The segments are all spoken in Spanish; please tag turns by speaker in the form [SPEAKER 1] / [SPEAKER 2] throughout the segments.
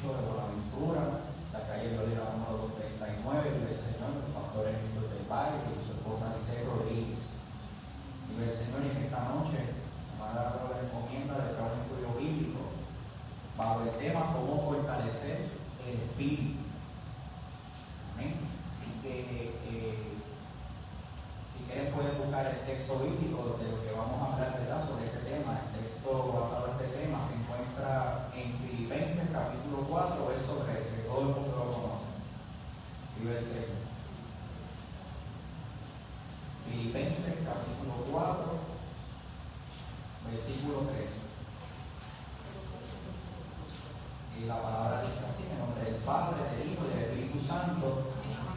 [SPEAKER 1] Francisco de Buenaventura, la calle Lorea número 239, vive el Señor, el pastor Ernesto del Valle y su esposa Alice Rodríguez. Vive el Señor, y en esta noche se me ha dado la encomienda de traer un estudio bíblico bajo el tema cómo fortalecer el espíritu. Amén. Así que si quieren pueden buscar el texto bíblico de lo que vamos a hablar, ¿verdad?, sobre este tema. El texto basado en este tema se encuentra en Filipenses capítulo 4, verso 13, que todo el mundo lo conoce. Filipenses capítulo 4, versículo 13. Y la palabra dice así, en nombre del Padre, del Hijo y del Espíritu Santo.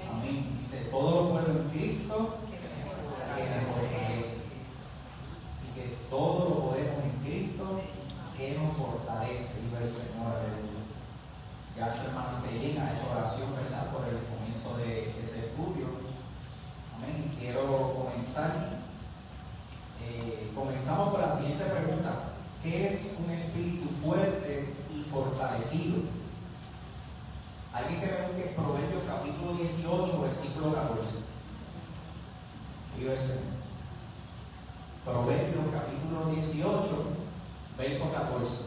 [SPEAKER 1] Amén. Dice, todo lo puedo en Cristo que me fortalece. Así que todo lo podemos en Cristo que nos fortalece. Viva el Señor, aleluya. Ya su hermana Selena ha hecho oración, ¿verdad?, por el comienzo de este estudio. Amén. Y quiero comenzar. Comenzamos por la siguiente pregunta. ¿Qué es un espíritu fuerte y fortalecido? Alguien que me busque Proverbios capítulo 18, versículo 14. Proverbios capítulo 18, verso 14.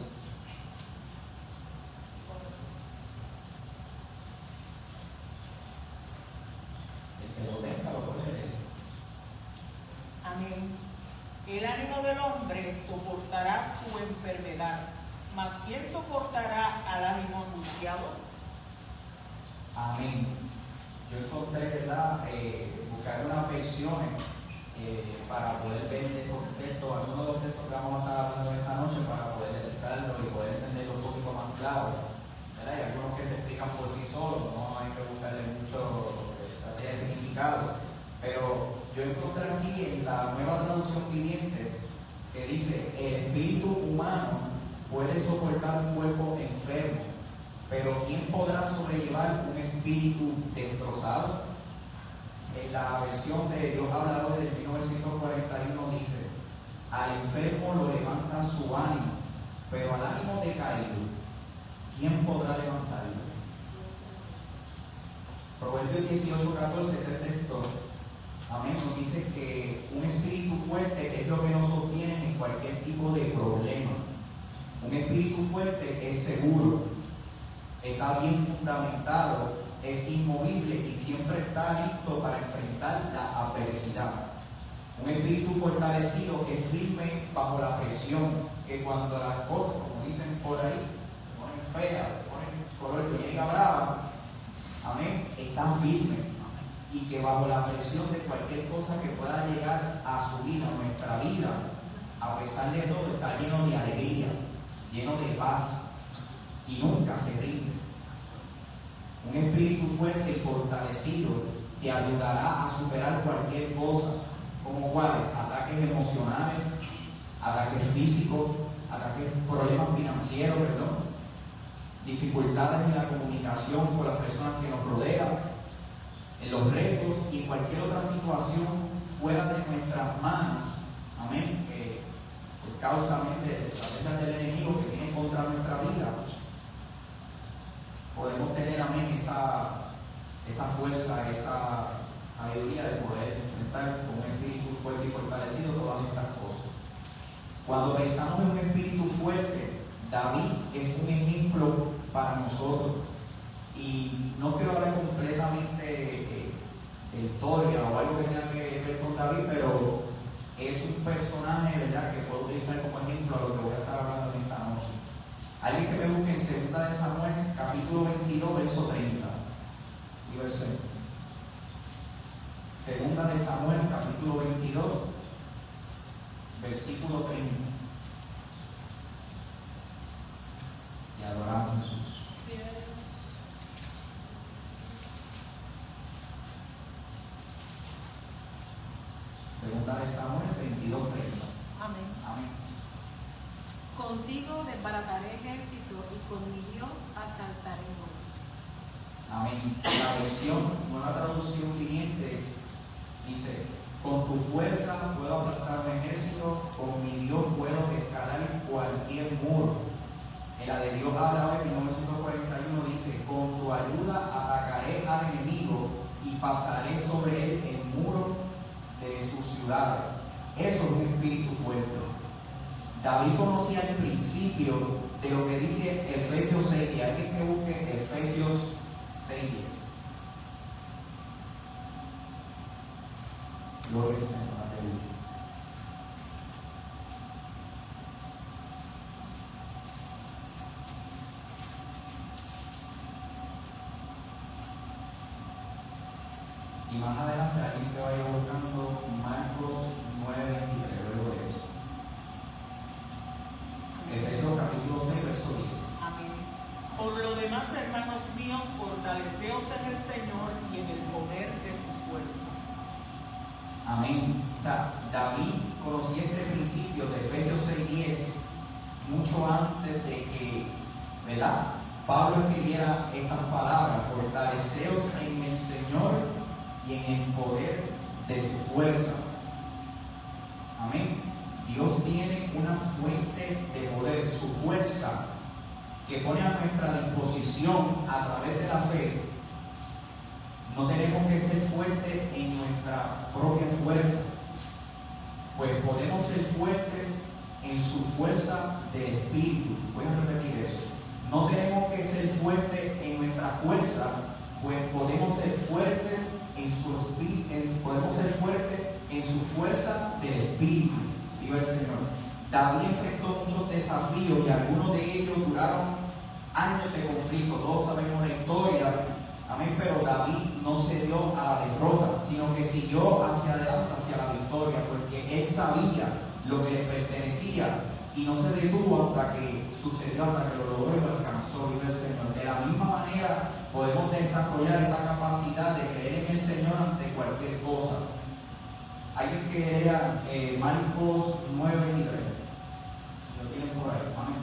[SPEAKER 1] El que lo tenga lo puede leer.
[SPEAKER 2] Amén. El ánimo del hombre soportará su enfermedad, mas ¿quién soportará al ánimo angustiado?
[SPEAKER 1] Amén. Yo encontré, ¿verdad?, buscar unas versiones para poder ver estos textos, algunos de los textos que vamos a estar hablando esta noche, para poder explicarlos y poder entenderlo un poquito más claro, ¿verdad? Hay algunos que se explican por sí solos, no hay que buscarle mucho estrategia de significado, pero yo encontré aquí en la Nueva Traducción Viviente que dice: el espíritu humano puede soportar un cuerpo enfermo, pero ¿quién podrá sobrellevar un espíritu destrozado? En la versión de Dios habla hoy del 1941 dice: al enfermo lo levanta su ánimo, pero al ánimo decaído, ¿quién podrá levantarlo? Proverbios 18:14, este texto, amén, nos dice que un espíritu fuerte es lo que nos sostiene en cualquier tipo de problema. Un espíritu fuerte es seguro, está bien fundamentado, es inmovible y siempre está listo para enfrentar la adversidad. Un espíritu fortalecido es firme bajo la presión, que cuando las cosas, como dicen por ahí, se ponen feas, se ponen color de mega brava, amén, está firme. Y que bajo la presión de cualquier cosa que pueda llegar a su vida, a nuestra vida, a pesar de todo, está lleno de alegría, lleno de paz y nunca se rinde. Un espíritu fuerte y fortalecido te ayudará a superar cualquier cosa, como cuáles: ataques emocionales, ataques físicos, ataques, problemas financieros, ¿verdad?, dificultades en la comunicación con las personas que nos rodean, en los retos y cualquier otra situación fuera de nuestras manos, amén, por causa de las acecas del enemigo que viene contra nuestra vida. Podemos tener, amén, esa fuerza, esa sabiduría de poder enfrentar con un espíritu fuerte y fortalecido todas estas cosas. Cuando pensamos en un espíritu fuerte, David es un ejemplo para nosotros. Y no quiero hablar completamente de historia o algo que tenga que ver con David, pero es un personaje, ¿verdad?, que puedo utilizar como ejemplo a lo que voy a estar hablando en esta noche. Alguien que me busque en 2 de Samuel, capítulo 22, verso 30. Y verso 2 de Samuel, capítulo 22, versículo 30. Y adoramos a Jesús. Segunda de Samuel 22:30.
[SPEAKER 3] Amén.
[SPEAKER 1] Amén.
[SPEAKER 3] Contigo desbarataré ejército y con mi Dios asaltaremos.
[SPEAKER 1] Amén. La versión, Nueva Traducción Viviente, dice: con tu fuerza puedo aplastar un ejército, con mi Dios puedo escalar cualquier muro. En la de Dios habla hoy, 1941, pasaré sobre él el muro de sus ciudades. Eso es un espíritu fuerte. David conocía el principio de lo que dice Efesios 6. Y alguien que busque Efesios 6:10. Gloria al Señor, aleluya. Y más adelante alguien que vaya buscando Marcos 9:23, luego de eso. Efesios capítulo 6, verso 10.
[SPEAKER 2] Amén. Por lo demás, hermanos míos, fortaleceos en el Señor y en el poder de su fuerza.
[SPEAKER 1] Amén. O sea, David conocía este principio de Efesios 6:10 mucho antes de que, ¿verdad?, Pablo escribiera estas palabras: fortaleceos en el Señor y en el poder de su fuerza. Amén. Dios tiene una fuente de poder, su fuerza, que pone a nuestra disposición a través de la fe. No tenemos que ser fuertes en nuestra propia fuerza, pues podemos ser fuertes en su fuerza del Espíritu. Voy a repetir eso. No tenemos que ser fuertes en nuestra fuerza, pues podemos ser fuertes en su fuerza del Espíritu. Viva el Señor. David enfrentó muchos desafíos y algunos de ellos duraron años de conflicto. Todos sabemos la historia. Amén. Pero David no se dio a la derrota, sino que siguió hacia adelante, hacia la victoria, porque él sabía lo que le pertenecía y no se detuvo hasta que sucedió, hasta que lo logró y lo alcanzó. Viva el Señor. De la misma manera podemos desarrollar esta capacidad de creer en el Señor ante cualquier cosa. Alguien que lea Marcos 9:23. Lo tienen por ahí. Amén.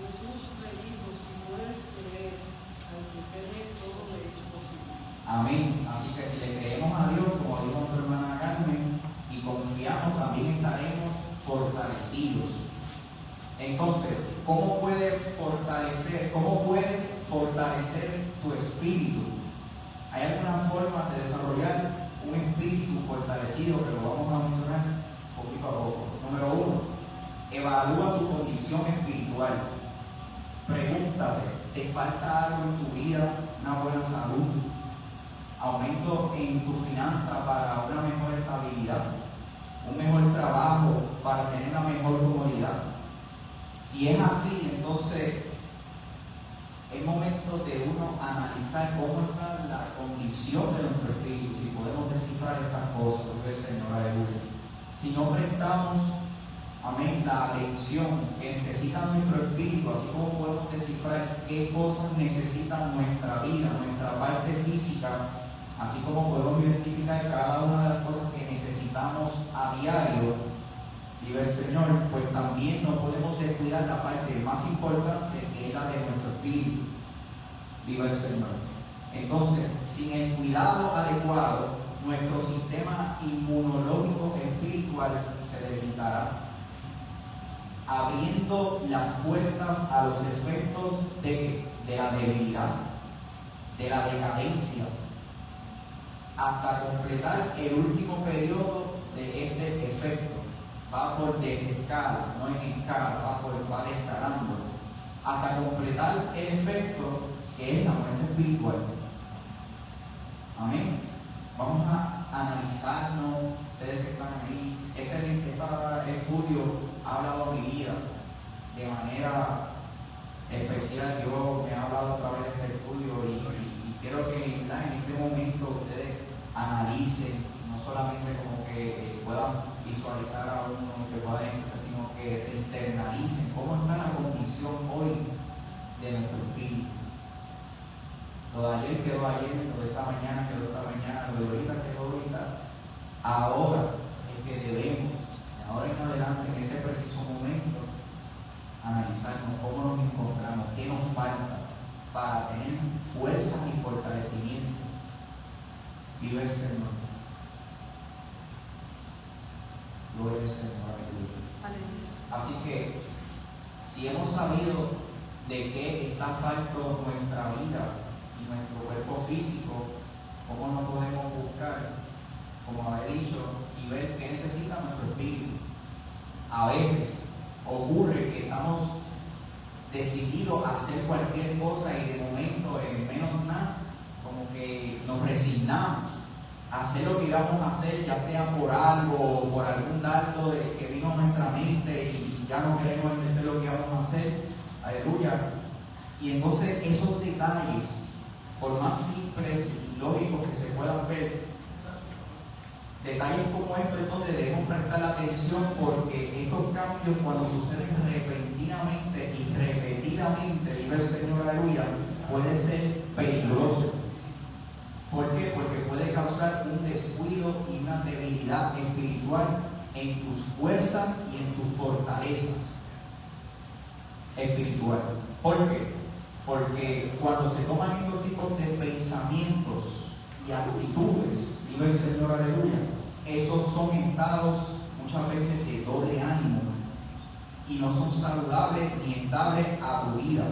[SPEAKER 4] Jesús le dijo: si puedes creer, al que cree todo le es posible.
[SPEAKER 1] Amén. Así que si le creemos a Dios, como dijo nuestra hermana Carmen, y confiamos, también estaremos fortalecidos. Entonces, ¿cómo puedes fortalecer tu espíritu? ¿Hay alguna forma de desarrollar un espíritu fortalecido, que lo vamos a mencionar poquito a poco? Número 1, evalúa tu condición espiritual. Pregúntate: ¿te falta algo en tu vida? Una buena salud, aumento en tu finanza para una mejor estabilidad, un mejor trabajo para tener una mejor comodidad. Si es así, entonces es momento de uno analizar cómo está la condición de nuestro espíritu, si podemos descifrar estas cosas. Dios Señor, aleluya. Si no prestamos, amén, la atención que necesita nuestro espíritu, así como podemos descifrar qué cosas necesita nuestra vida, nuestra parte física, así como podemos identificar cada una de las cosas que necesitamos a diario, vive el Señor, pues también no podemos descuidar la parte más importante, que es la de nuestro espíritu. Viva el Señor. Entonces, sin el cuidado adecuado, nuestro sistema inmunológico espiritual se debilitará, abriendo las puertas a los efectos de la debilidad, de la decadencia, hasta completar el último periodo de este efecto. Va por desescala, no en escala, va desescalando, hasta completar el efecto que es la muerte espiritual. Amén. Vamos a analizarnos, ustedes que están ahí. Este estudio ha hablado a mi vida de manera especial. Yo me he hablado a través de este estudio y quiero que en este momento ustedes analicen, no solamente como que puedan visualizar a uno, que puedan, sino que se internalicen cómo está la condición hoy de nuestro espíritu. Lo de ayer quedó ayer, lo de esta mañana quedó esta mañana, lo de ahorita quedó ahorita. Ahora es que debemos, ahora en adelante, en este preciso momento, analizarnos cómo nos encontramos, qué nos falta para tener fuerza y fortalecimiento. Vive el Señor. Gloria al Señor. Así que, si hemos sabido de qué está falto nuestra vida y nuestro cuerpo físico, ¿cómo no podemos buscar, como he dicho, y ver qué necesita nuestro espíritu? A veces ocurre que estamos decididos a hacer cualquier cosa y de momento, en menos nada, como que nos resignamos a hacer lo que íbamos a hacer, ya sea por algo o por algún dato que vino a nuestra mente y ya no queremos ejercer lo que íbamos a hacer. Aleluya. Y entonces esos detalles, por más simples y lógicos que se puedan ver, detalles como estos es donde debemos prestar atención, porque estos cambios, cuando suceden repentinamente y repetidamente, vive el Señor, aleluya, puede ser peligroso. ¿Por qué? Porque puede causar un descuido y una debilidad espiritual en tus fuerzas y en tus fortalezas espirituales. ¿Por qué? Porque cuando se toman estos tipos de pensamientos y actitudes, vive el Señor, aleluya, esos son estados muchas veces de doble ánimo y no son saludables ni estables a tu vida,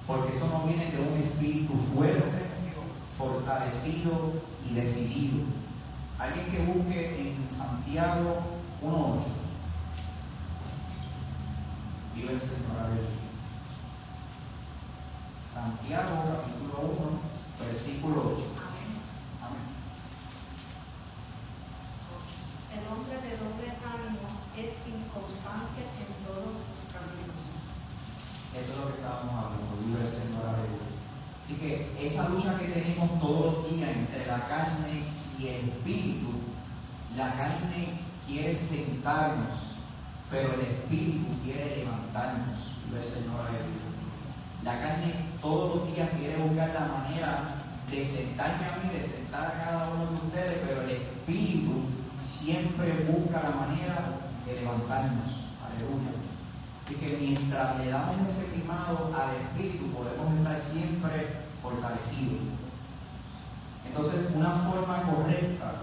[SPEAKER 1] porque eso no viene de un espíritu fuerte, fortalecido y decidido. Alguien que busque en Santiago 1:8. Vive el Señor, aleluya. Santiago capítulo 1, versículo 8. Amén.
[SPEAKER 5] El hombre de doble ánimo es inconstante en todos sus caminos.
[SPEAKER 1] Eso es lo que estábamos hablando, vive el Señor, aleluya. Así que esa lucha que tenemos todos los días entre la carne y el espíritu, la carne quiere sentarnos, pero el espíritu quiere levantarnos, vive el Señor, aleluya. La carne todos los días quiere buscar la manera de sentarme a mí, de sentar a cada uno de ustedes, pero el espíritu siempre busca la manera de levantarnos, aleluya. Así que mientras le damos ese primado al espíritu, podemos estar siempre fortalecidos. Entonces, una forma correcta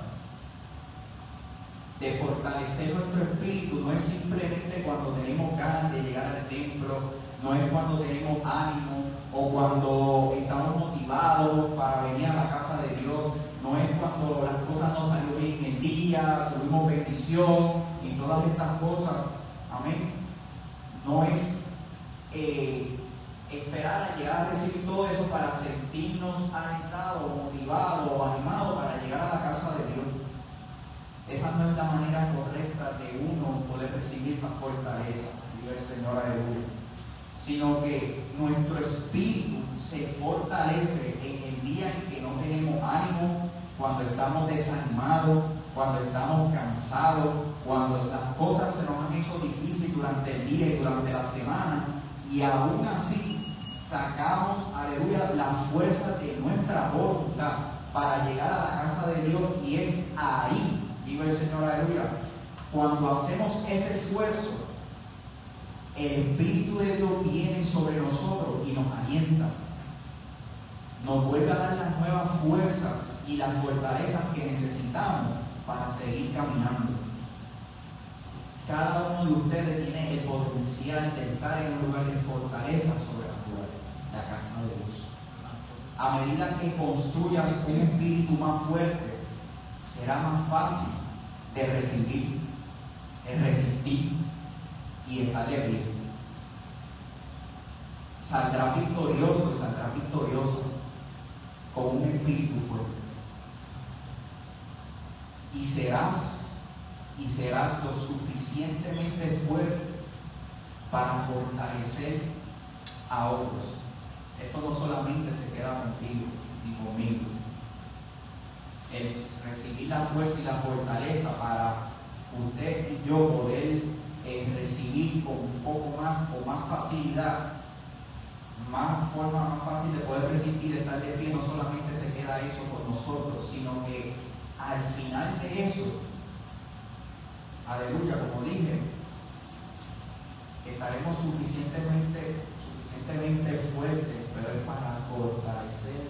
[SPEAKER 1] de fortalecer nuestro espíritu no es simplemente cuando tenemos ganas de llegar al templo, no es cuando tenemos ánimo o cuando estamos motivados para venir a la casa de Dios, no es cuando las cosas no salieron bien en el día, tuvimos bendición y todas estas cosas. Amén. No es esperar a llegar a recibir todo eso para sentirnos alentados, motivados o animados para llegar a la casa de Dios. Esa no es la manera correcta de uno poder recibir esa fortaleza, vive el Señor, aleluya. Sino que nuestro espíritu se fortalece en el día en que no tenemos ánimo, cuando estamos desanimados, cuando estamos cansados, cuando las cosas se nos han hecho difíciles durante el día y durante la semana, y aún así sacamos, aleluya, la fuerza de nuestra voluntad para llegar a la casa de Dios, y es ahí, vive el Señor, aleluya, cuando hacemos ese esfuerzo, el Espíritu de Dios viene sobre nosotros y nos alienta, nos vuelve a dar las nuevas fuerzas y las fortalezas que necesitamos para seguir caminando. Cada uno de ustedes tiene el potencial de estar en un lugar de fortaleza sobrenatural, la casa de Dios. A medida que construyas un espíritu más fuerte, será más fácil de recibir, de resistir y estarle bien. Saldrás victorioso y saldrás victorioso con un espíritu fuerte. Y serás lo suficientemente fuerte para fortalecer a otros. Esto no solamente se queda contigo ni conmigo. El recibir la fuerza y la fortaleza para usted y yo poder recibir con un poco más o más facilidad, más forma más fácil de poder resistir, estar de pie, no solamente se queda eso con nosotros, sino que al final de eso, aleluya, como dije, estaremos suficientemente fuertes, pero es para fortalecer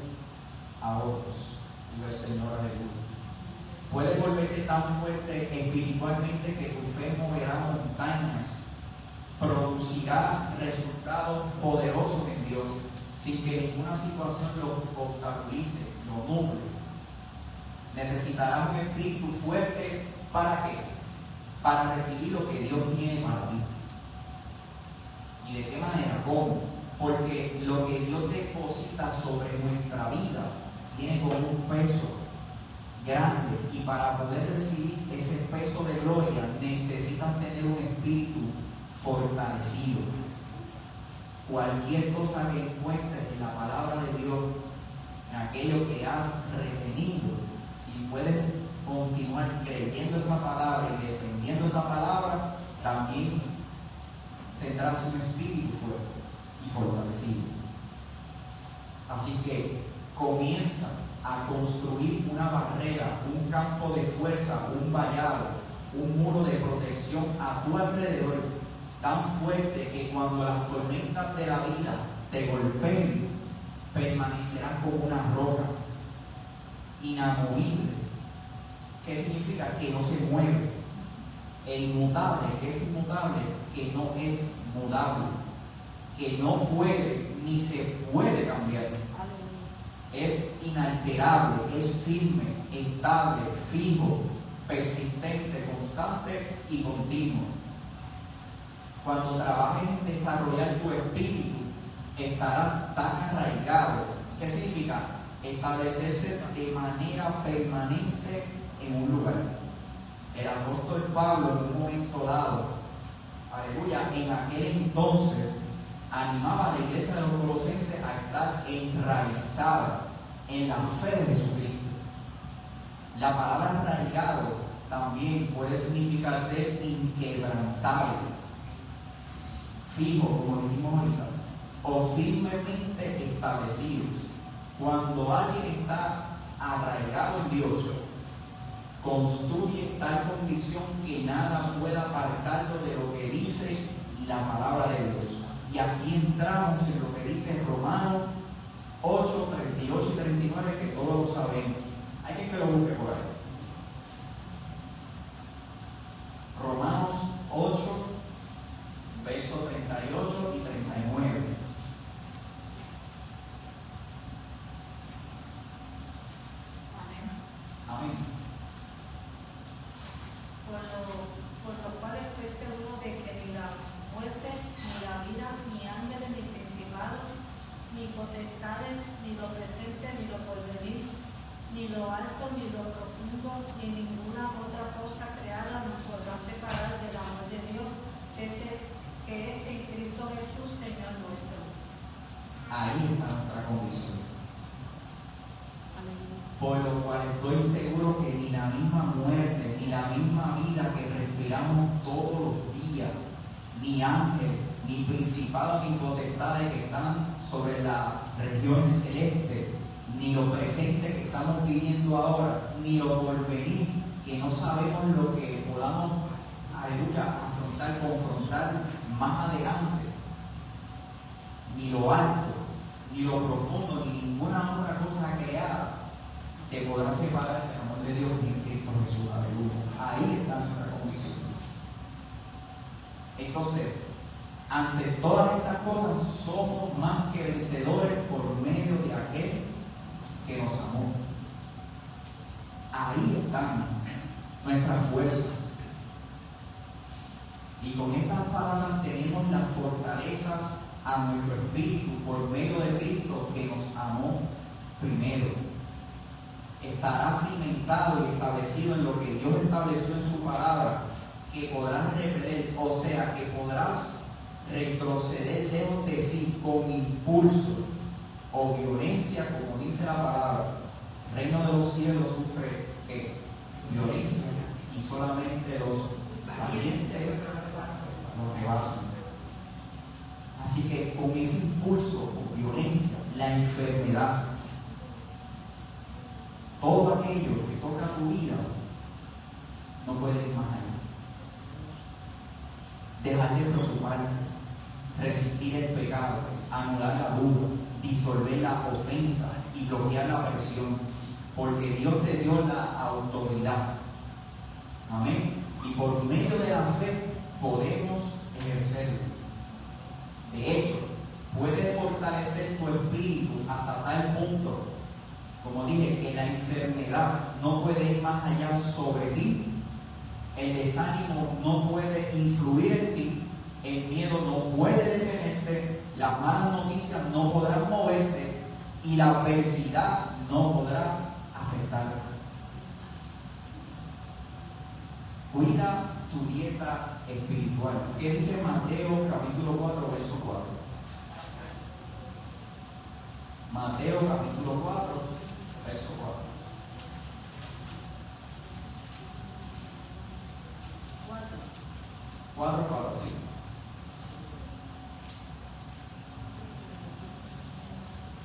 [SPEAKER 1] a otros. Digo el Señor, aleluya. Puedes volverte tan fuerte espiritualmente que tu fe moverá montañas, producirá resultados poderosos en Dios, sin que ninguna situación lo obstaculice, lo nuble. Necesitarás un espíritu fuerte. ¿Para qué? Para recibir lo que Dios tiene para ti. ¿Y de qué manera? ¿Cómo? Porque lo que Dios deposita sobre nuestra vida tiene como un peso grande, y para poder recibir ese peso de gloria necesitan tener un espíritu fortalecido. Cualquier cosa que encuentres en la palabra de Dios, en aquello que has retenido, si puedes continuar creyendo esa palabra y defendiendo esa palabra, también tendrás un espíritu fuerte y fortalecido. Así que comienza a construir una barrera, un campo de fuerza, un vallado, un muro de protección a tu alrededor, tan fuerte que cuando las tormentas de la vida te golpeen, permanecerás como una roca, inamovible. ¿Qué significa? Que no se mueve. El inmutable, que es inmutable, que no es mudable, que no puede ni se puede cambiar. Es inalterable, es firme, estable, fijo, persistente, constante y continuo. Cuando trabajes en desarrollar tu espíritu, estarás tan arraigado. ¿Qué significa? Establecerse de manera permanente en un lugar. El apóstol Pablo, en un momento dado, aleluya, en aquel entonces, animaba a la iglesia de los Colosenses a estar enraizada en la fe de Jesucristo. La palabra arraigado también puede significar ser inquebrantable, fijo, como dijimos ahorita, o firmemente establecidos. Cuando alguien está arraigado en Dios, construye tal condición que nada pueda apartarlo de lo que dice la palabra de Dios. Y aquí entramos en lo que dice Romanos 8, 38 y 39, que todos lo sabemos. Hay que lo busque por ahí. Romanos 8, versos 38 y 39. Amén.
[SPEAKER 5] Por lo cual estoy seguro de que ni la muerte, ni la vida, ni ángeles, ni principados, ni potestades, ni lo presente, ni lo porvenir, ni lo alto, ni lo profundo, ni ninguna otra cosa creada nos podrá separar del amor de Dios, que es en Cristo Jesús, Señor nuestro.
[SPEAKER 1] Ahí está nuestra condición. Por lo cual estoy seguro que ni la misma muerte, ni la misma vida que respiramos todos los días, ni ángeles, ni principados, ni potestades que están sobre la región celeste, ni lo presente que estamos viviendo ahora, ni lo porvenir, que no sabemos lo que podamos, aleluya, confrontar más adelante, ni lo alto, ni lo profundo, ni ninguna otra cosa creada te podrá separar del amor de Dios en Cristo Jesús. Aleluya. Ahí está nuestra condición. Entonces, ante todas estas cosas, somos más que vencedores por medio de aquel que nos amó. Ahí están nuestras fuerzas. Y con estas palabras tenemos las fortalezas a nuestro espíritu por medio de Cristo que nos amó primero. Estará cimentado y establecido en lo que Dios estableció en su palabra, que podrás repeler, o sea, que podrás retroceder lejos de sí con impulso o violencia, como dice la palabra. El reino de los cielos sufre ¿qué? Violencia, y solamente los valientes lo rebasan. Así que con ese impulso o violencia, la enfermedad, todo aquello que toca tu vida, no puede ir más allá. Dejar de preocuparte, resistir el pecado, anular la duda, disolver la ofensa y bloquear la presión, porque Dios te dio la autoridad. Amén. Y por medio de la fe podemos ejercerlo. De hecho, puede fortalecer tu espíritu hasta tal punto Como dije, que la enfermedad no puede ir más allá sobre ti, el desánimo no puede influir en ti, el miedo no puede detenerte, las malas noticias no podrán moverte y la adversidad no podrá afectarte. Cuida tu dieta espiritual. ¿Qué dice Mateo capítulo 4, verso 4? Mateo capítulo 4, verso 4. 4, sí.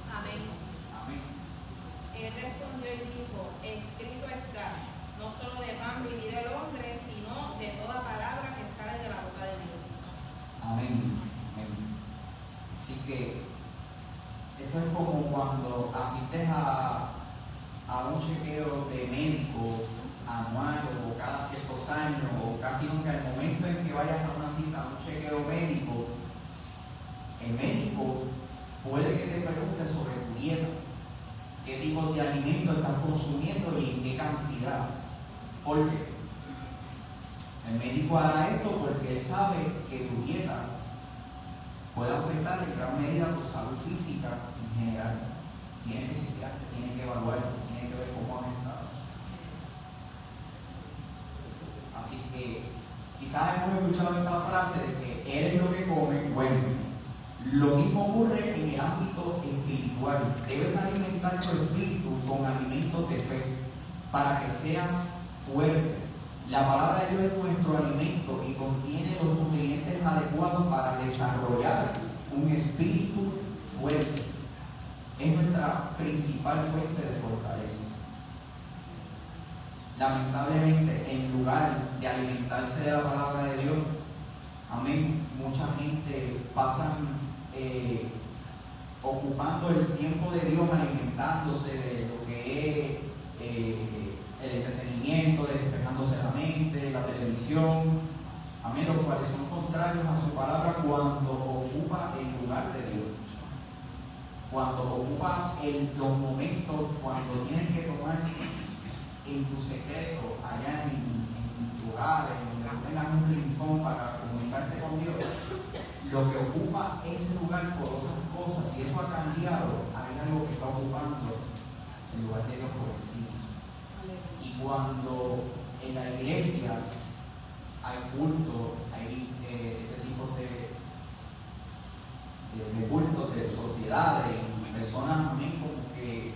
[SPEAKER 6] Amén.
[SPEAKER 1] Amén.
[SPEAKER 6] Él respondió y dijo, escrito está, no solo de pan vivirá el hombre, sino de toda palabra que sale de la boca de Dios.
[SPEAKER 1] Amén. Amén. Así que eso es como cuando asistes a un chequeo de médico anual o cada ciertos años, o casi nunca. El momento en que vayas a una cita, a un chequeo médico, el médico puede que te pregunte sobre tu dieta, qué tipo de alimento estás consumiendo y en qué cantidad. ¿Por qué? El médico hará esto porque él sabe que tu dieta puede afectar en gran medida tu salud física en general. Tiene que chequearte, tiene que evaluarte, tiene que ver cómo has estado. Así que quizás hemos escuchado esta frase de que eres lo que comes. Bueno, lo mismo ocurre en el ámbito espiritual. Debes alimentar tu espíritu con alimentos de fe para que seas fuerte. La palabra de Dios es nuestro alimento y contiene los nutrientes adecuados para desarrollar un espíritu fuerte. Es nuestra principal fuente de fortaleza. Lamentablemente, en lugar de alimentarse de la palabra de Dios, amén, mucha gente pasa ocupando el tiempo de Dios alimentándose de lo que es el entretenimiento, despejándose la mente, la televisión, amén, los cuales son contrarios a su palabra cuando ocupa el lugar de Dios. Cuando ocupa los momentos, cuando tienes que tomar en tu secreto, allá en tu hogar, en donde no tengas un rincón para comunicarte con Dios, lo que ocupa ese lugar por otras cosas, si eso ha cambiado, hay algo que está ocupando el lugar de Dios por encima. Y cuando en la iglesia hay culto, hay este tipo de cultos, de sociedades, y personas también como que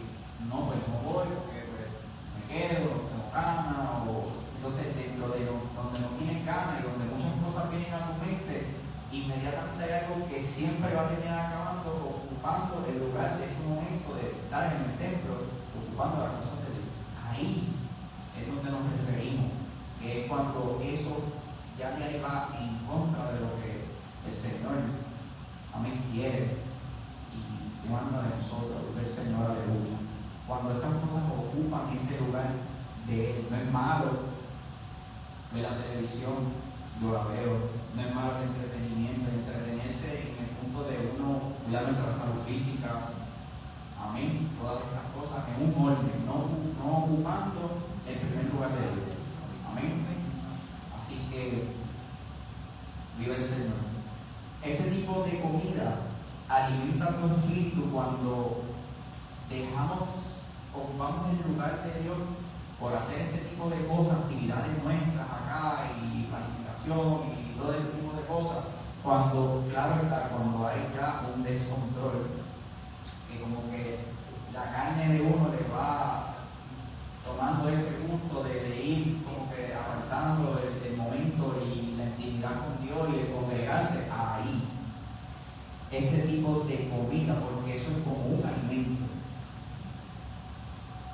[SPEAKER 1] no, pues no voy porque pues, me quedo, tengo ganas, o entonces dentro de donde no tienes ganas y donde muchas cosas vienen a tu mente, inmediatamente hay algo que siempre va a terminar acabando ocupando el lugar de ese momento de estar en el templo, ocupando las cosas de Dios. Ahí es donde nos referimos, que es cuando eso ya de ahí va en contra de lo que el Señor, amén, quiere y demanda de nosotros, del Señor, aleluya. Cuando estas cosas ocupan ese lugar de Él, no es malo ver la televisión, yo la veo, no es malo el entretenimiento, entretenerse en el punto de uno cuidar nuestra salud física, amén, todas estas cosas en un orden, no ocupando el primer lugar de Dios, amén. Así que viva el Señor. Este tipo de comida alimenta tu espíritu cuando ocupamos el lugar de Dios por hacer este tipo de cosas, actividades nuestras acá y planificación y todo este tipo de cosas, cuando, claro está, cuando hay ya un descontrol, que como que la carne de uno le va tomando ese gusto de ir como que apartando el momento y la intimidad con Dios y el congregarse ahí. Este tipo de comida, porque eso es como un alimento.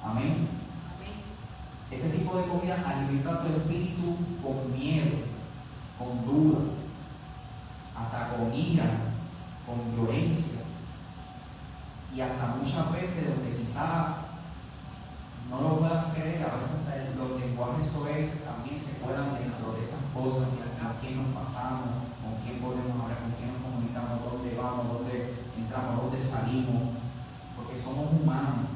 [SPEAKER 1] Amén. Este tipo de comida alimenta tu espíritu con miedo, con duda, hasta con ira, con violencia. Y hasta muchas veces donde quizás no lo puedas creer, a veces hasta los lenguajes soeces también se cuelan dentro de esas cosas, con quién nos pasamos, con quién podemos hablar, con quién nos comunicamos, dónde vamos, dónde entramos, dónde salimos, porque somos humanos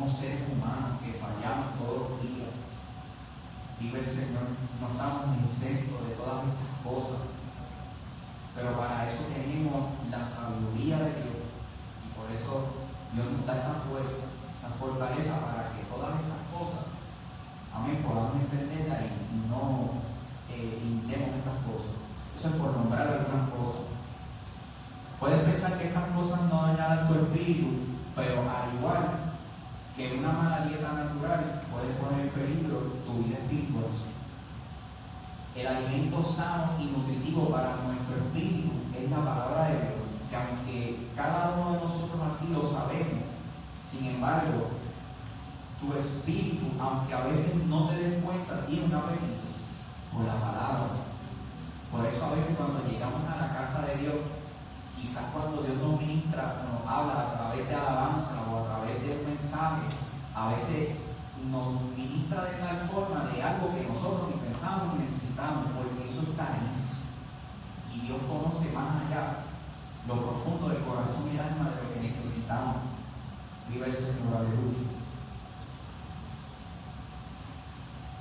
[SPEAKER 1] Somos seres humanos que fallamos todos los días. Vive el Señor, no estamos exentos de todas estas cosas. Pero para eso tenemos la sabiduría de Dios. Y por eso Dios nos da esa fuerza, esa fortaleza para que todas estas cosas, amén, podamos entenderlas y no imitemos estas cosas. Eso es por nombrar algunas cosas. Puedes pensar que estas cosas no dañarán tu espíritu, pero al igual que una mala dieta natural puede poner en peligro tu vida espiritual. El alimento sano y nutritivo para nuestro espíritu es la palabra de Dios, que aunque cada uno de nosotros aquí lo sabemos, sin embargo, tu espíritu, aunque a veces no te des cuenta, tiene un apetito por la palabra. Por eso a veces cuando llegamos a la casa de Dios, quizás cuando Dios nos ministra, nos habla a través de alabanza o a través de un mensaje, a veces nos ministra de tal forma de algo que nosotros ni pensamos ni necesitamos, porque eso está ahí. Y Dios conoce más allá lo profundo del corazón y el alma de lo que necesitamos. Viva el Señor, aleluya.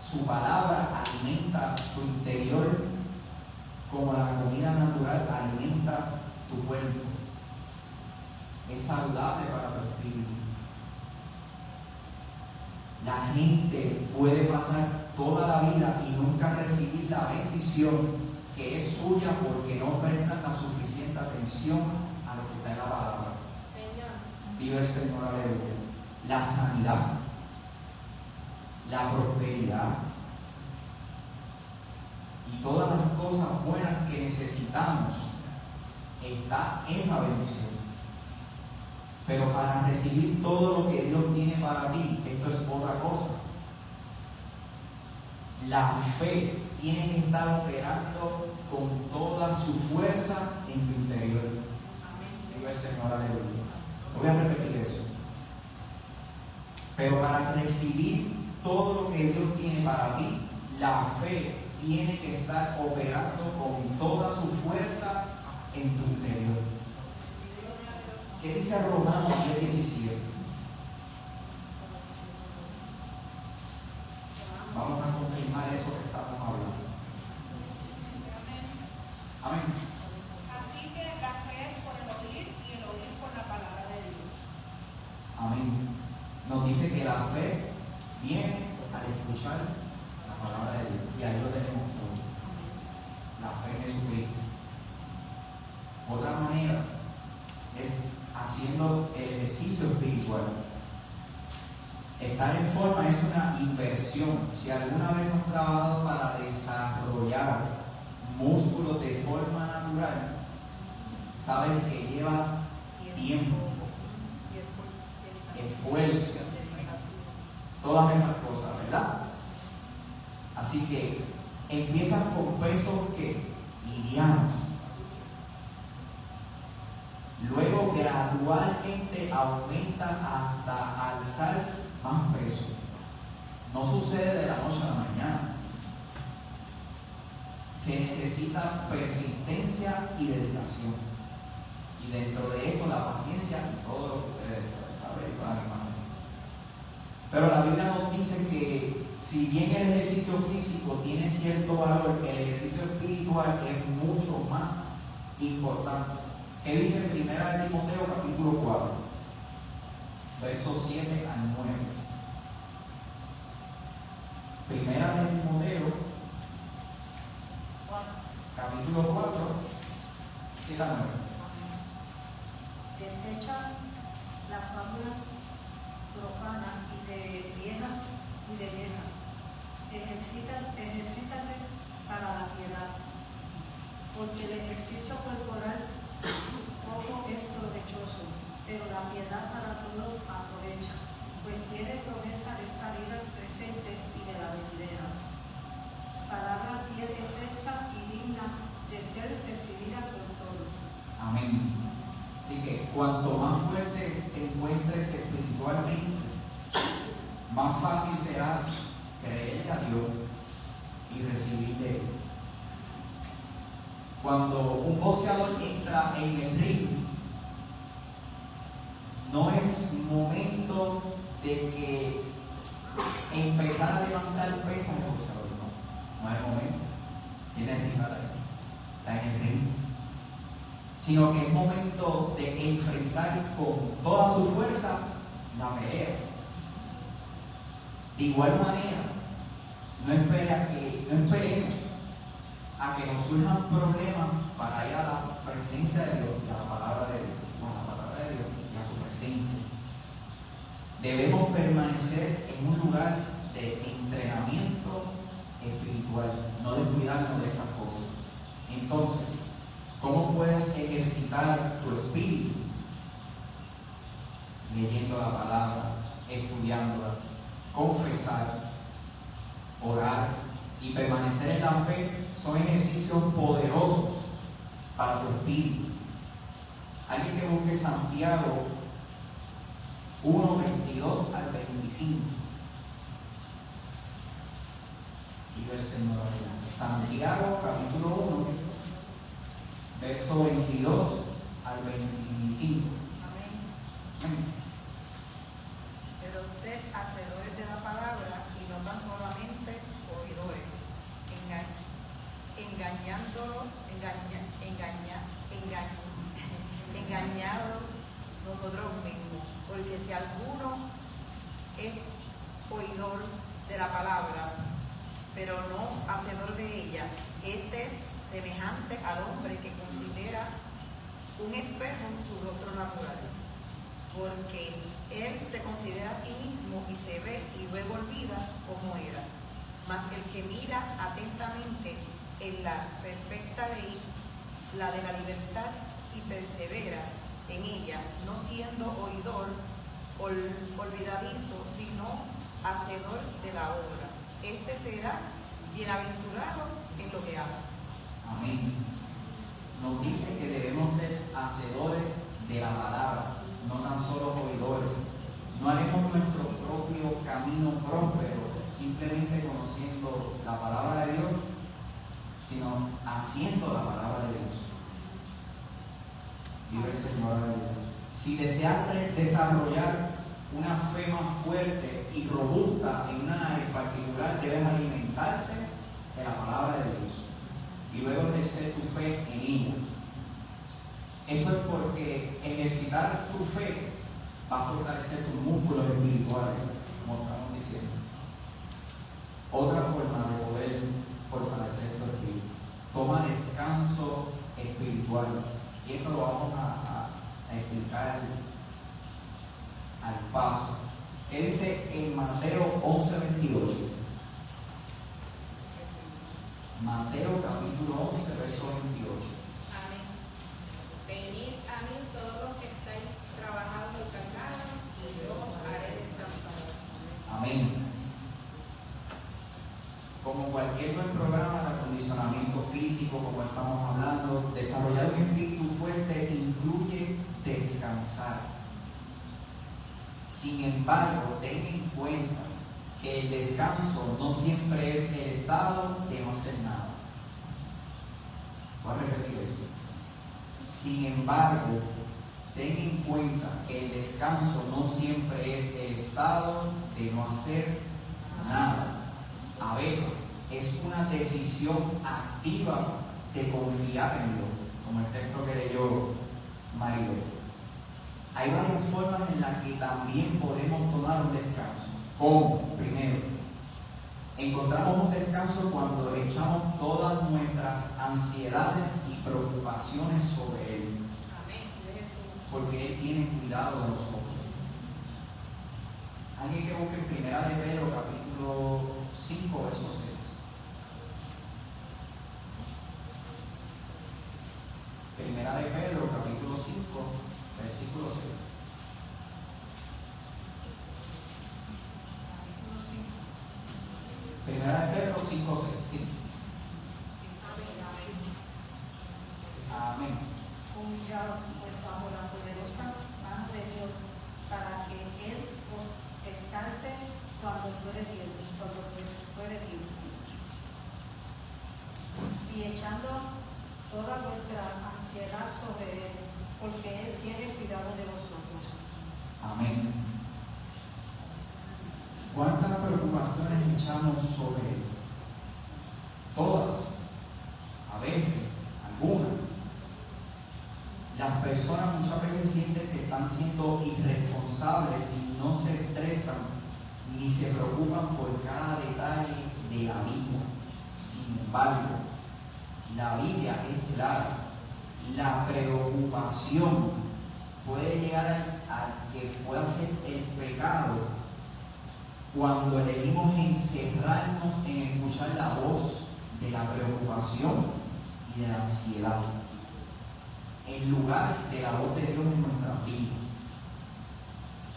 [SPEAKER 1] Su palabra alimenta tu interior como la comida natural alimenta tu cuerpo. Es saludable para tu espíritu. La gente puede pasar toda la vida y nunca recibir la bendición que es suya porque no prestan la suficiente atención a lo que está en la palabra.
[SPEAKER 6] Señor.
[SPEAKER 1] Viva el Señor, aleluya. La sanidad, la prosperidad y todas las cosas buenas que necesitamos está en la bendición. Pero para recibir todo lo que Dios tiene para ti, esto es otra cosa. La fe tiene que estar operando con toda su fuerza en tu interior. Viva el Señor, aleluya. Voy a repetir eso. Pero para recibir todo lo que Dios tiene para ti, la fe tiene que estar operando con toda su fuerza en tu interior. ¿Qué dice Romanos 10:17? Vamos a confirmar eso que estamos hablando. Amén.
[SPEAKER 6] Así que la fe es por el oír y el oír por la palabra de Dios.
[SPEAKER 1] Amén. Nos dice que la fe viene al escuchar la palabra de Dios. Y ahí lo tenemos todo. La fe en Jesucristo. Otra manera es haciendo el ejercicio espiritual. Estar en forma es una inversión. Si alguna vez has trabajado para desarrollar músculos de forma natural, sabes que lleva tiempo, esfuerzo, todas esas cosas, ¿verdad? Así que empiezas con pesos que livianos. Luego gradualmente aumentan hasta alzar más peso. No sucede de la noche a la mañana. Se necesita persistencia y dedicación. Y dentro de eso la paciencia y todo lo que ustedes pueden saber y van a imaginar. Pero la Biblia nos dice que si bien el ejercicio físico tiene cierto valor, el ejercicio espiritual es mucho más importante. ¿Qué dice en 1 Timoteo capítulo 4? Versos 7 al 9. 1 Timoteo capítulo 4, 7 al 9.
[SPEAKER 5] Desecha la fábula profana y de viejas. Ejercítate para la piedad, porque el ejercicio corporal poco es provechoso, pero la piedad para todo aprovecha, pues tiene promesa de esta vida presente y de la venidera. Palabra fiel y cerca y digna de ser recibida por todos.
[SPEAKER 1] Amén. Así que cuanto más fuerte te encuentres espiritualmente, más fácil será creerle a Dios y recibir de Él. Cuando un boxeador entra en el ring, no es momento de que empezar a levantar pesas es boxeador. No es el momento. Tiene el rival ahí, está en el ring. Sino que es momento de enfrentar con toda su fuerza la pelea. De igual manera, no esperemos a que nos surjan problemas para ir a la presencia de Dios y a la palabra de Dios, y a su presencia. Debemos permanecer en un lugar de entrenamiento espiritual, no descuidarnos de estas cosas. Entonces, ¿cómo puedes ejercitar tu espíritu? Leyendo la palabra, estudiándola, confesar, orar y permanecer en la fe son ejercicios poderosos para tu espíritu. Alguien que busque Santiago 1, 22 al 25. Y el Señor adelante. Santiago capítulo 1, verso 22 al 25.
[SPEAKER 6] Amén. Pero sed hacedores de la palabra y no tan solamente oidores, engañados nosotros mismos. Porque si alguno es oidor de la palabra, pero no hacedor de ella, este es semejante al hombre que considera un espejo su rostro natural, porque él se considera a sí mismo y se ve y luego olvida cómo era. Mas el que mira atentamente en la perfecta ley, la de la libertad, y persevera en ella, no siendo oidor olvidadizo, sino hacedor de la obra, este será bienaventurado en lo que hace.
[SPEAKER 1] Amén. Nos dice que debemos ser hacedores de la palabra, no tan solo oidores. No haremos nuestro propio camino próspero simplemente conociendo la palabra de Dios, sino haciendo la palabra de Dios. Vive el Señor de Dios. Si deseas desarrollar una fe más fuerte y robusta en una área particular, debes alimentarte de la palabra de Dios y luego ejercer tu fe en ella. Eso es porque ejercitar tu fe va a fortalecer tus músculos espirituales, como estamos diciendo. Otra forma de poder fortalecer tu espíritu: toma descanso espiritual. Y esto lo vamos a explicar al paso. ¿Qué dice en Mateo 11:28? Mateo capítulo 11, verso 28.
[SPEAKER 6] Amén. Venid a mí todos los que estáis trabajando y cargados, y yo os haré descansar.
[SPEAKER 1] Amén. Como cualquier buen programa de acondicionamiento físico, como estamos hablando, desarrollar un espíritu fuerte incluye descansar. Sin embargo, ten en cuenta que el descanso no siempre es el estado de no hacer nada. Voy a repetir eso. Sin embargo, ten en cuenta que el descanso no siempre es el estado de no hacer nada. A veces es una decisión activa de confiar en Dios, como el texto que leyó Maribel. Hay varias formas en las que también podemos tomar un descanso. ¿Cómo? Primero, encontramos un descanso cuando echamos todas nuestras ansiedades y preocupaciones sobre Él.
[SPEAKER 6] Amén.
[SPEAKER 1] Porque Él tiene cuidado de nosotros. Alguien que busque en Primera de Pedro, capítulo 5, verso 6. Primera de Pedro, capítulo 5, versículo 6. Primera de Pedro 5, 6. Sí. Amén.
[SPEAKER 5] Humillaos pues bajo la poderosa mano de Dios, para que Él os exalte cuando fuere tiempo. Y echando toda vuestra ansiedad sobre Él, porque Él tiene cuidado de vosotros.
[SPEAKER 1] Amén. personas echamos sobre él. Todas, a veces, algunas. Las personas muchas veces sienten que están siendo irresponsables y no se estresan ni se preocupan por cada detalle de la vida. Sin embargo, la Biblia es clara. La preocupación puede llegar a que pueda ser el pecado cuando elegimos encerrarnos en escuchar la voz de la preocupación y de la ansiedad, en lugar de la voz de Dios en nuestras vidas.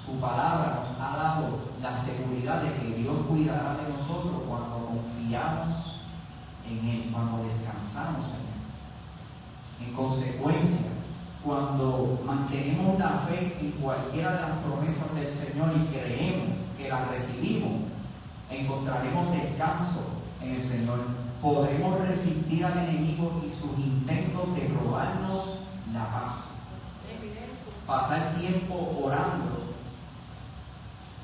[SPEAKER 1] Su palabra nos ha dado la seguridad de que Dios cuidará de nosotros cuando confiamos en Él, cuando descansamos en Él. En consecuencia, cuando mantenemos la fe en cualquiera de las promesas del Señor y creemos que las recibimos, encontraremos descanso en el Señor. Podremos resistir al enemigo y sus intentos de robarnos la paz. Pasar tiempo orando,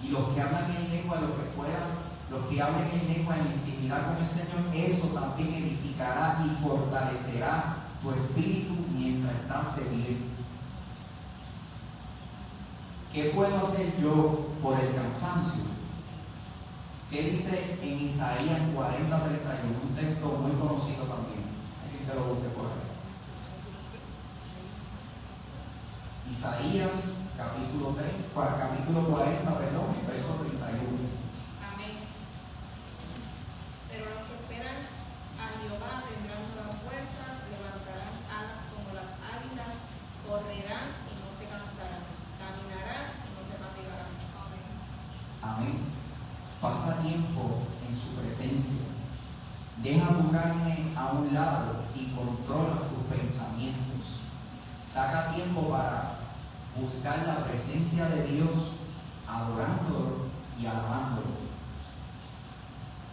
[SPEAKER 1] y los que hablan en lengua, los que hablen en lengua en intimidad con el Señor, eso también edificará y fortalecerá tu espíritu mientras estás débil. ¿Qué puedo hacer yo por el cansancio? ¿Qué dice en Isaías 40:31? Un texto muy conocido también. Aquí te lo busque por ahí. Isaías capítulo 40, verso 31.
[SPEAKER 6] Amén. Pero los que esperan a Jehová tendrán nuevas fuerzas, levantarán alas como las águilas, correrán y no se cansarán, caminarán y no se fatigarán. Amén.
[SPEAKER 1] Amén. Pasa tiempo en su presencia. Deja tu carne a un lado y controla tus pensamientos. Saca tiempo para buscar la presencia de Dios, adorándolo y alabándolo.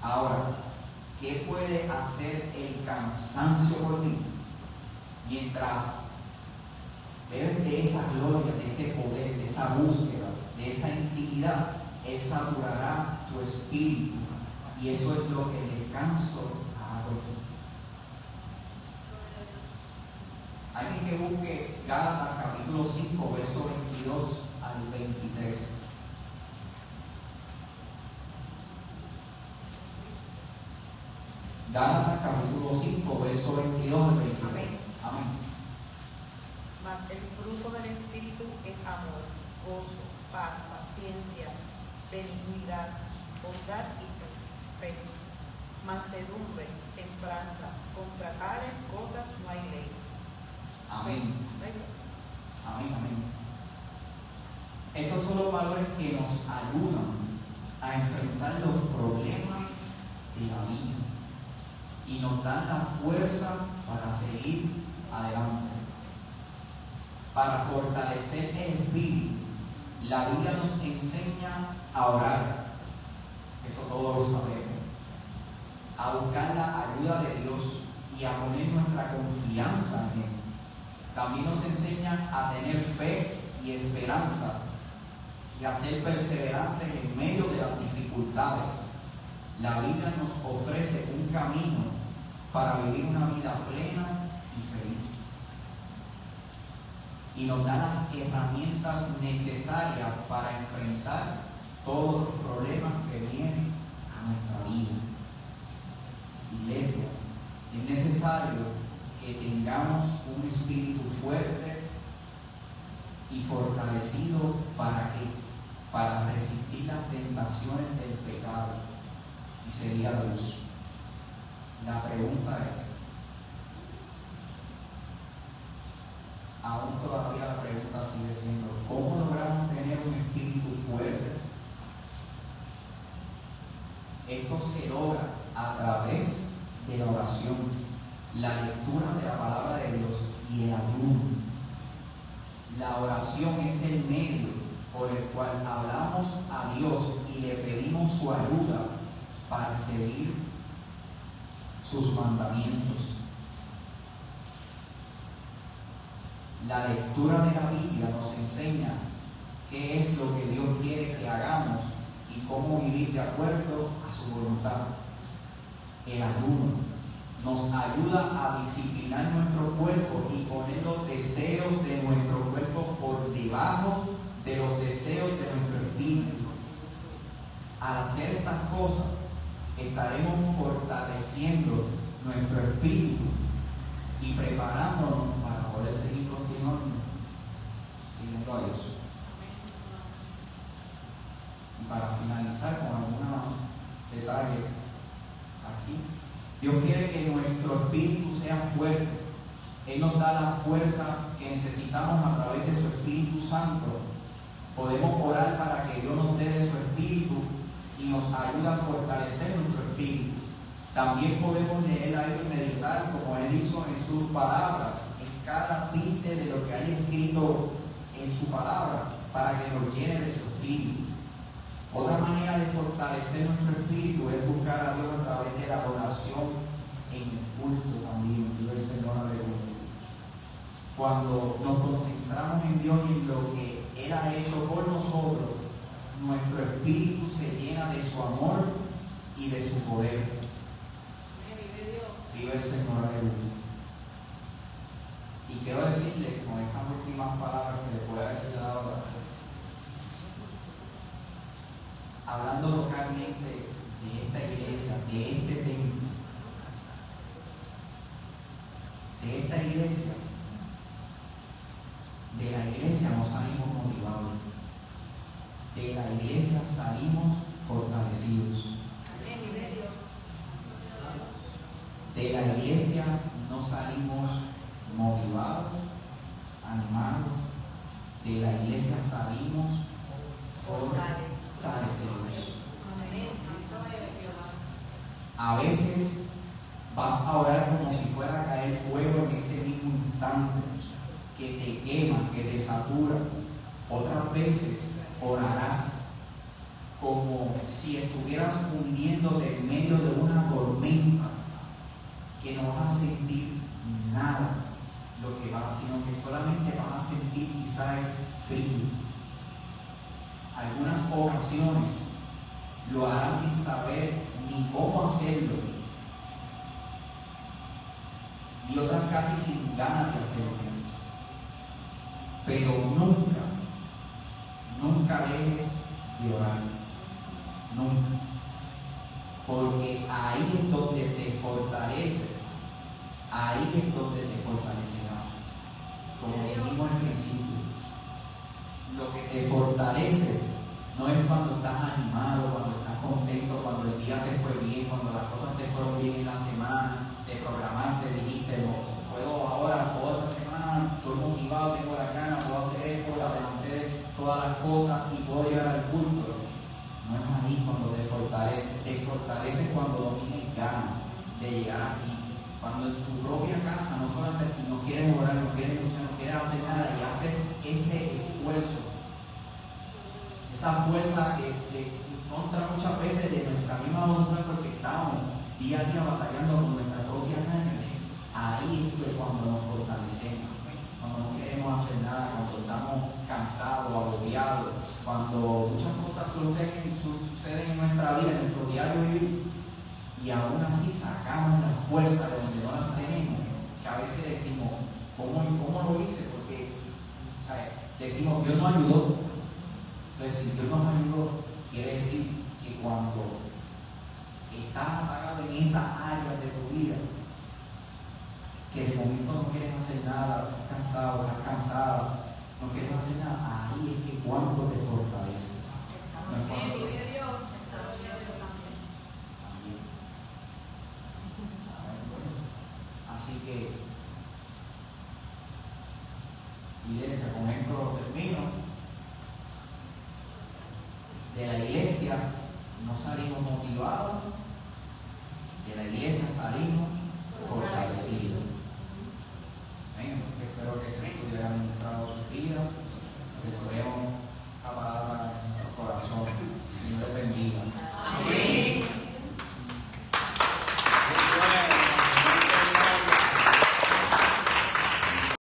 [SPEAKER 1] Ahora, ¿qué puede hacer el cansancio por ti? Mientras bebes de esa gloria, de ese poder, de esa búsqueda, de esa intimidad, Él saturará tu espíritu, y eso es lo que el descanso hará por ti. Alguien que busque Gálatas capítulo 5, verso 22 al 23. Gálatas capítulo 5, verso 22 al 23.
[SPEAKER 6] Amén.
[SPEAKER 1] Amén.
[SPEAKER 6] Mas el fruto del Espíritu es amor, gozo, paz, paciencia, benignidad, bondad y fe, mansedumbre, templanza. Contra tales cosas no hay ley.
[SPEAKER 1] Amén.
[SPEAKER 6] Amén.
[SPEAKER 1] Amén, amén. Estos son los valores que nos ayudan a enfrentar los problemas de la vida y nos dan la fuerza para seguir adelante. Para fortalecer el espíritu, la Biblia nos enseña a orar, eso todos lo sabemos, a buscar la ayuda de Dios y a poner nuestra confianza en Él. También nos enseña a tener fe y esperanza y a ser perseverantes en medio de las dificultades. La Biblia nos ofrece un camino para vivir una vida plena y feliz. Y nos da las herramientas necesarias para enfrentar todos los problemas que vienen a nuestra vida. Iglesia, es necesario que tengamos un espíritu fuerte y fortalecido para resistir las tentaciones del pecado y seguir a Dios. La pregunta es, aún todavía la pregunta sigue siendo, ¿cómo logramos tener un espíritu fuerte? Esto se logra a través de la oración, la lectura de la palabra de Dios y el ayuno. La oración es el medio por el cual hablamos a Dios y le pedimos su ayuda para seguir sus mandamientos. La lectura de la Biblia nos enseña qué es lo que Dios quiere que hagamos y cómo vivir de acuerdo a sus voluntad. El ayuno nos ayuda a disciplinar nuestro cuerpo y poner los deseos de nuestro cuerpo por debajo de los deseos de nuestro espíritu. Al hacer estas cosas, estaremos fortaleciendo nuestro espíritu y preparándonos para poder seguir continuando siguiendo a Dios. Y para finalizar con algunos detalles aquí, Dios quiere que nuestro espíritu sea fuerte. Él nos da la fuerza que necesitamos a través de su Espíritu Santo. Podemos orar para que Dios nos dé de su espíritu y nos ayuda a fortalecer nuestro espíritu. También podemos leer algo y meditar, como he dicho, en sus palabras, en cada tinte de lo que hay escrito en su palabra, para que nos llene de su espíritu. Otra manera de fortalecer nuestro espíritu es buscar a Dios a través de la oración en el culto también. Dios el Señor, aleluya. Cuando nos concentramos en Dios y en lo que Él ha hecho por nosotros, nuestro espíritu se llena de su amor y de su poder. Vive el Señor, aleluya. Y quiero decirle con estas últimas palabras que le voy a decir ahora, hablando localmente de esta iglesia, de este templo, de esta iglesia, de la iglesia no salimos motivados, de la iglesia salimos fortalecidos. De la iglesia no salimos motivados, animados, de la iglesia salimos fortalecidos. A veces vas a orar como si fuera a caer fuego en ese mismo instante, que te quema, que te satura. Otras veces orarás como si estuvieras hundiéndote en medio de una tormenta, que no vas a sentir nada lo que vas, sino que solamente vas a sentir quizás frío. Algunas ocasiones lo harás sin saber ni cómo hacerlo, y otras casi sin ganas de hacerlo. Pero nunca dejes de orar, nunca, porque ahí es donde te fortaleces, ahí es donde te fortalecerás. Como dijimos al principio, lo que te fortalece no es cuando estás animado, cuando estás contento, cuando el día te fue bien, cuando las cosas te fueron bien en la semana, te programaste, dijiste, no, puedo ahora, toda esta semana, estoy motivado, tengo la gana, puedo hacer esto, adelanté todas las cosas y puedo llegar al culto. No es ahí cuando te fortaleces cuando no tienes ganas de llegar aquí. Cuando en tu propia casa no solamente aquí no quieres orar, no quieres luchar, no quieres hacer nada y haces ese esfuerzo, esa fuerza de contra muchas veces de nuestra misma voluntad, porque estamos día a día batallando con nuestra propia carne. Ahí es cuando nos fortalecemos, cuando no queremos hacer nada, cuando estamos cansados, agobiados, cuando muchas cosas suceden en nuestra vida, en nuestro diario vivir, y aún así sacamos la fuerza de donde no la tenemos, que a veces decimos, ¿cómo lo hice? Porque, ¿sabes? Decimos, Dios nos ayudó. Entonces, si Dios nos ayudó, quiere decir que cuando estás apagado en esas áreas de tu vida, que de momento no quieres hacer nada, estás cansado, no quieres hacer nada, ahí es que cuando te fortaleces. No es cuando... Así que, iglesia, con esto termino. De la iglesia no salimos motivados, de la iglesia salimos